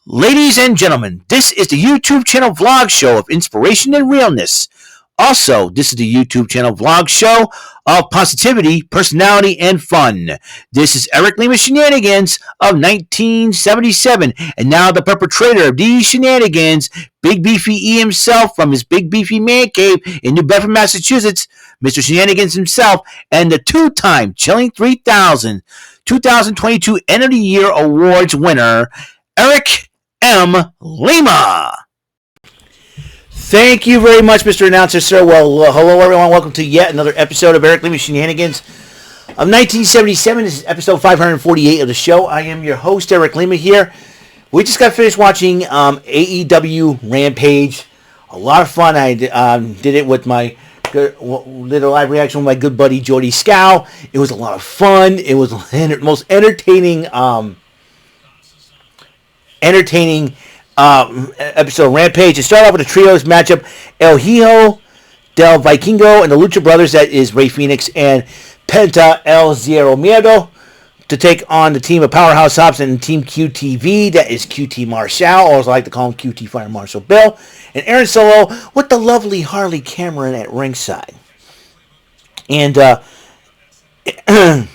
Ladies and gentlemen, this is the YouTube channel vlog show of inspiration and realness. Also, this is the YouTube channel vlog show of positivity, personality, and fun. This is Eric Lima Shenanigans of 1977, and now the perpetrator of these shenanigans, Big Beefy E himself from his Big Beefy Man Cave in New Bedford, Massachusetts, Mr. Shenanigans himself, and the two-time Chilling 3000 2022 End of the Year Awards winner, Eric M. Lima. Thank you very much, Mr. Announcer, sir. Well, hello, everyone. Welcome to yet another episode of Eric Lima Shenanigans of 1977. This is episode 548 of the show. I am your host, Eric Lima, here. We just got finished watching AEW Rampage. A lot of fun. I did it with my little live reaction with my good buddy, Jordy Scow. It was a lot of fun. It was the most entertaining episode of Rampage. It started off with a trios matchup: El Hijo del Vikingo and the Lucha Brothers, that is Rey Fenix and Penta El Zero Miedo, to take on the team of Powerhouse Hobbs and Team QTV, that is QT Marshall, or as I like to call him, QT Fire Marshal Bill, and Aaron Solo with the lovely Harley Cameron at ringside. And it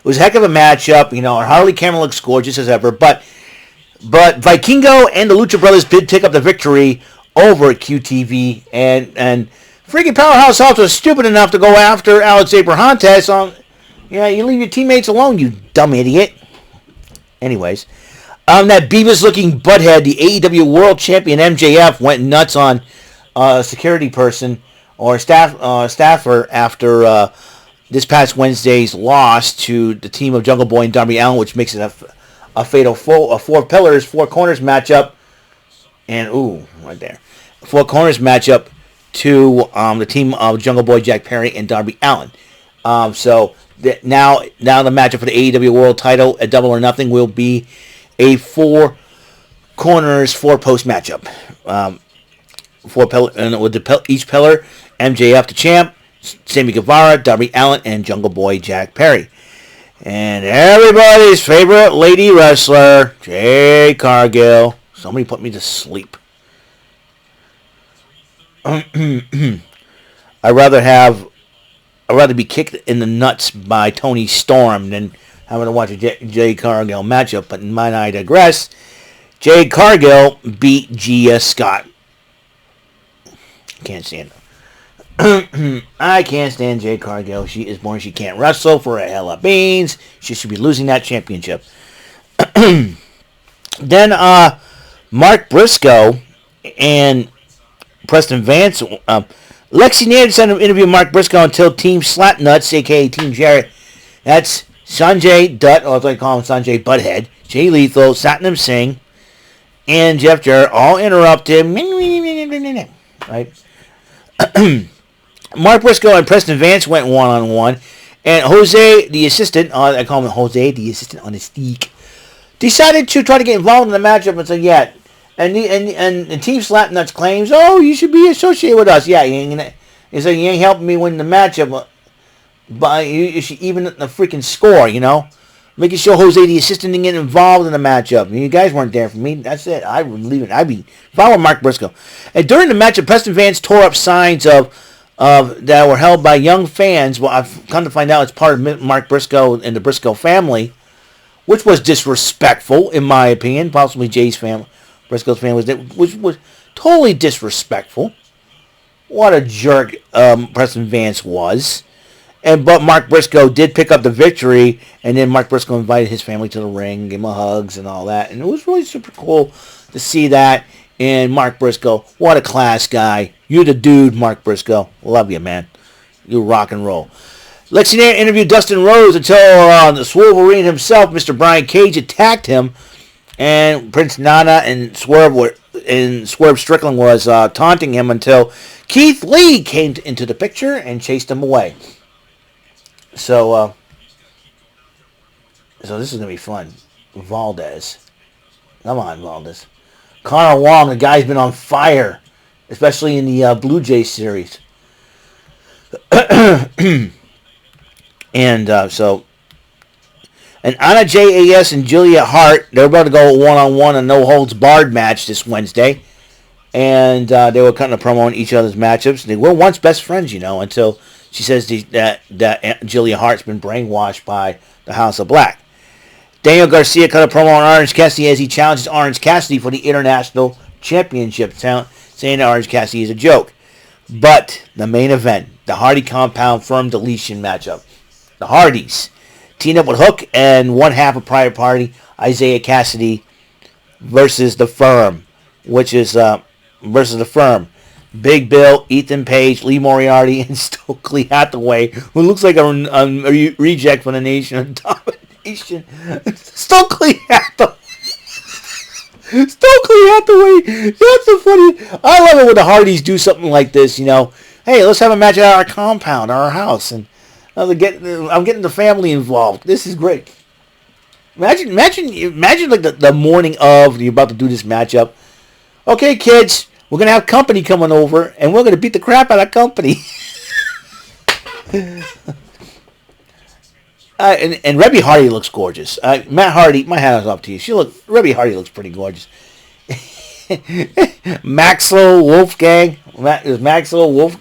was a heck of a matchup. You know, Harley Cameron looks gorgeous as ever, but Vikingo and the Lucha Brothers did pick up the victory over QTV, and freaking Powerhouse Hobbs was stupid enough to go after Alex Abrahantes. Yeah, you leave your teammates alone, you dumb idiot. Anyways, that Beavis-looking butthead, the AEW World Champion MJF, went nuts on a security person or staffer after this past Wednesday's loss to the team of Jungle Boy and Darby Allin, which makes it a fatal four corners matchup, and right there, four corners matchup to the team of Jungle Boy, Jack Perry, and Darby Allin. So now the matchup for the AEW World Title at Double or Nothing will be a four corners, four post matchup. Four pillar, and with each pillar, MJF the champ, Sammy Guevara, Darby Allin, and Jungle Boy Jack Perry. And everybody's favorite lady wrestler, Jade Cargill. Somebody put me to sleep. I'd rather be kicked in the nuts by Tony Storm than having to watch a Jade Cargill matchup, but in mine I digress. Jade Cargill beat Gia Scott. Can't stand her. I can't stand Jade Cargill. She is born. She can't wrestle for a hell of beans. She should be losing that championship. Then Mark Briscoe and Preston Vance. Lexi Nair decided to interview Mark Briscoe until Team Slapnuts, a.k.a. Team Jarrett. That's Sanjay Dutt, or as I call him, Sanjay Butthead, Jay Lethal, Satnam Singh, and Jeff Jarrett all interrupt him. Right? Mark Briscoe and Preston Vance went one-on-one, and Jose, the assistant, I call him Jose, the assistant on his stick, decided to try to get involved in the matchup and say, yeah, and Team Slapnuts claims, you should be associated with us. Yeah, you ain't helping me win the matchup, but you should even the freaking score, you know? Making sure Jose, the assistant, didn't get involved in the matchup. You guys weren't there for me. That's it. I would leave it. I'd be following Mark Briscoe. And during the matchup, Preston Vance tore up signs of that were held by young fans. Well, I've come to find out it's part of Mark Briscoe and the Briscoe family, which was disrespectful, in my opinion. Possibly Jay's family, Briscoe's family, which was totally disrespectful. What a jerk Preston Vance was. But Mark Briscoe did pick up the victory, and then Mark Briscoe invited his family to the ring, gave him hugs and all that. And it was really super cool to see that. And Mark Briscoe, what a class guy. You're the dude, Mark Briscoe. Love you, man. You rock and roll. Lexi Nair interviewed Dustin Rhodes until the Swoleverine himself, Mr. Brian Cage, attacked him. And Prince Nana and Swerve Strickland was taunting him until Keith Lee came into the picture and chased him away. So this is going to be fun. Valdez. Come on, Valdez. Connor Wong, the guy's been on fire, especially in the Blue Jays series. And so And Anna JAS and Julia Hart, they're about to go one-on-one a no-holds-barred match this Wednesday. And they were cutting a promo on each other's matchups. They were once best friends, until she says that Julia Hart's been brainwashed by the House of Black. Daniel Garcia cut a promo on Orange Cassidy as he challenges Orange Cassidy for the International Championship, saying that Orange Cassidy is a joke. But the main event, the Hardy Compound Firm Deletion matchup. The Hardys teamed up with Hook and one half of Private Party, Isaiah Cassidy, versus the Firm, which is versus the Firm. Big Bill, Ethan Page, Lee Moriarty, and Stokely Hathaway, who looks like a reject from the Nation of Domination. Stokely Hathaway. That's so funny. I love it when the Hardys do something like this, Hey, let's have a match at our compound, our house, and I'm getting the family involved. This is great. Imagine like the morning of you're about to do this matchup. Okay, kids, we're gonna have company coming over, and we're gonna beat the crap out of company. And Rebby Hardy looks gorgeous. Matt Hardy, my hat is off to you. Rebby Hardy looks pretty gorgeous. Maxwell Wolfgang, Maxwell Wolf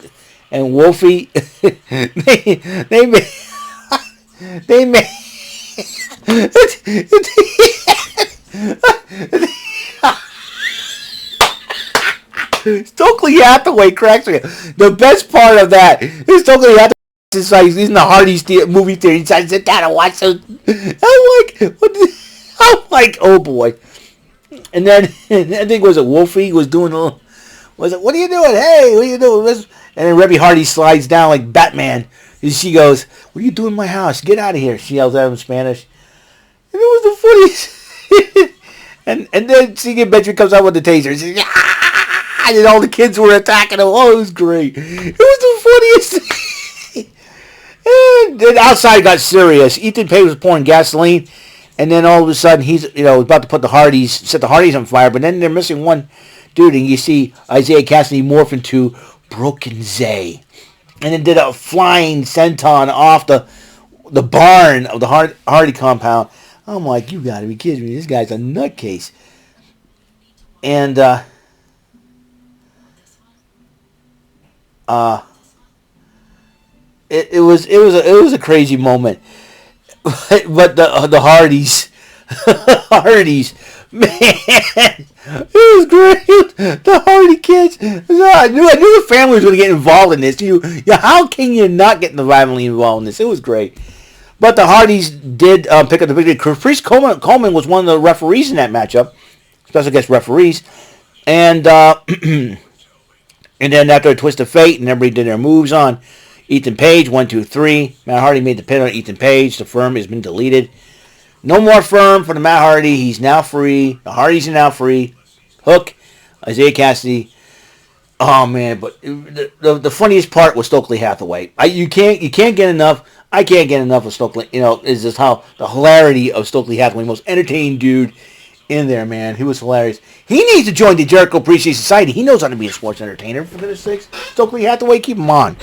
and Wolfie. they made. Stokely Hathaway cracks me. The best part of that is Stokely Hathaway. He's in the Hardy's movie theater. He decides to sit down and watch those. I'm like, oh boy. And then I think was it Wolfie was doing a little. Was it? What are you doing? Hey, what are you doing? And then Rebby Hardy slides down like Batman. And she goes, "What are you doing in my house? Get out of here!" She yells at him in Spanish. And it was the funniest. and then Segan Benjamin comes out with the taser. And says, "Ah!" And all the kids were attacking him. Oh, it was great. It was the funniest. And then outside got serious. Ethan Page was pouring gasoline, and then all of a sudden he's about to set the Hardys on fire. But then they're missing one dude, and you see Isaiah Cassidy morph into Broken Zay, and then did a flying senton off the barn of the Hardy compound. I'm like, you got to be kidding me! This guy's a nutcase. And It was a crazy moment, but the Hardys, man, it was great. The Hardy kids, I knew the family was going to get involved in this. How can you not get the family involved in this? It was great, but the Hardys did pick up the victory. Caprice Coleman was one of the referees in that matchup, special guest referees, and and then after a twist of fate, and everybody did their moves on Ethan Page, 1, 2, 3. Matt Hardy made the pin on Ethan Page. The Firm has been deleted. No more Firm for the Matt Hardy. He's now free. The Hardys are now free. Hook, Isaiah Cassidy. Oh man, but the funniest part was Stokely Hathaway. You can't get enough. I can't get enough of Stokely. Is just how the hilarity of Stokely Hathaway, most entertaining dude in there, man. He was hilarious. He needs to join the Jericho Appreciation Society. He knows how to be a sports entertainer. For goodness sakes, Stokely Hathaway, keep him on.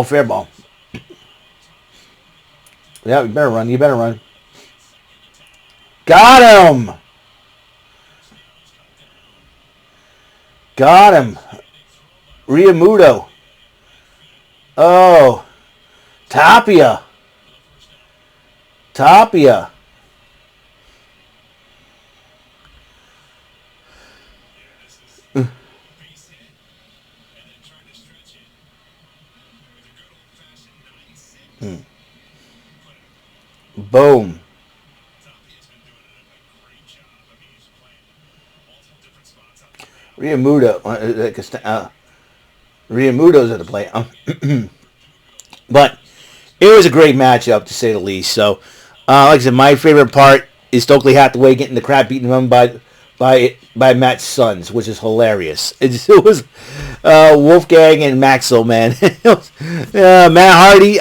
Fair ball. Yeah, you better run. Got him. Riomuto. Oh. Tapia. Boom. Riomuto's at the play. But it was a great matchup, to say the least. So, like I said, my favorite part is Stokely Hathaway getting the crap beaten from by Matt's sons, which is hilarious. It was Wolfgang and Maxwell, man. Matt Hardy.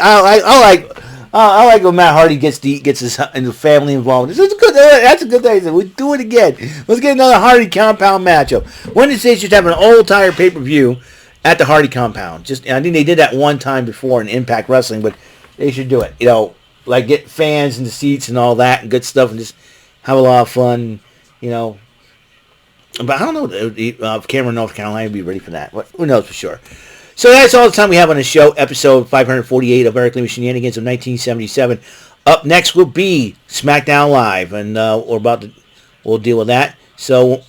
I like when Matt Hardy gets his family involved. It's good. That's a good thing. We do it again. Let's get another Hardy compound matchup. One of these days, just have an old tire pay-per-view at the Hardy compound. I think they did that one time before in Impact Wrestling, but They should do it. Like get fans in the seats and all that and good stuff and just have a lot of fun. But I don't know if Cameron, North Carolina would be ready for that. Who knows for sure. So that's all the time we have on the show. Episode 548 of Eric Lima Shenanigans of 1977. Up next will be SmackDown Live, and we'll deal with that. So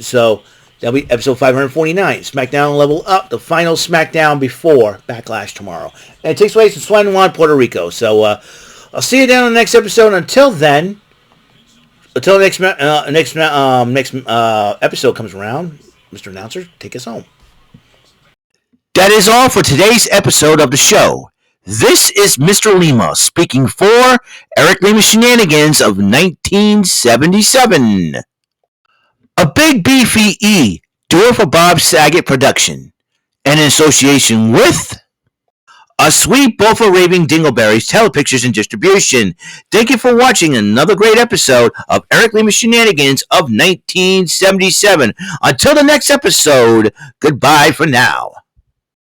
that'll be episode 549. SmackDown Level Up, the final SmackDown before Backlash tomorrow. And it takes place in San Juan, Puerto Rico. So I'll see you down in the next episode. Until then, until the next episode comes around, Mr. Announcer, take us home. That is all for today's episode of the show. This is Mr. Lima speaking for Eric Lima Shenanigans of 1977. A Big Beefy E, do it for Bob Saget production, and in association with A Sweet Bofa Raving Dingleberries Telepictures and Distribution. Thank you for watching another great episode of Eric Lima Shenanigans of 1977. Until the next episode, goodbye for now.